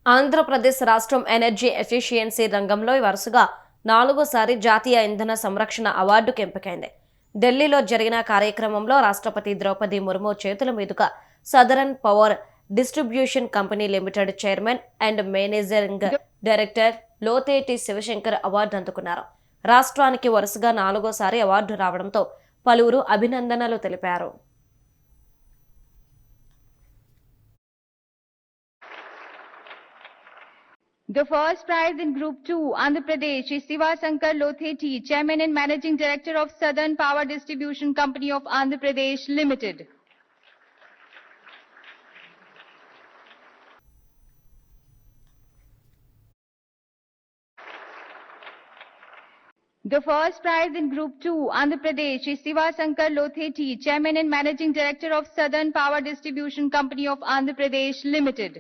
ఆంధ్రప్రదేశ్ రాష్ట్రం energy efficiency రంగంలో వరుసగా 4సారి జాతీయ ఇంధన సంరక్షణ అవార్డుకు ఎంపికైంది. ఢిల్లీలో జరిగిన కార్యక్రమంలో రాష్ట్రపతి ద్రౌపది ముర్ము చేతుల మీదుగా southern power distribution company limited chairman and managing director Lotheti Sivasankar award అందుకున్నారు. రాష్ట్రానికి వరుసగా 4సారి అవార్డు రావడంతో పలువురు అభినందనలు తెలిపారు. The first prize in Group 2, Andhra Pradesh, is Siva Shankar Lotheti, Chairman and Managing Director of Southern Power Distribution Company of Andhra Pradesh Limited. The first prize in Group 2, Andhra Pradesh, is Siva Shankar Lotheti, Chairman and Managing Director of Southern Power Distribution Company of Andhra Pradesh Limited.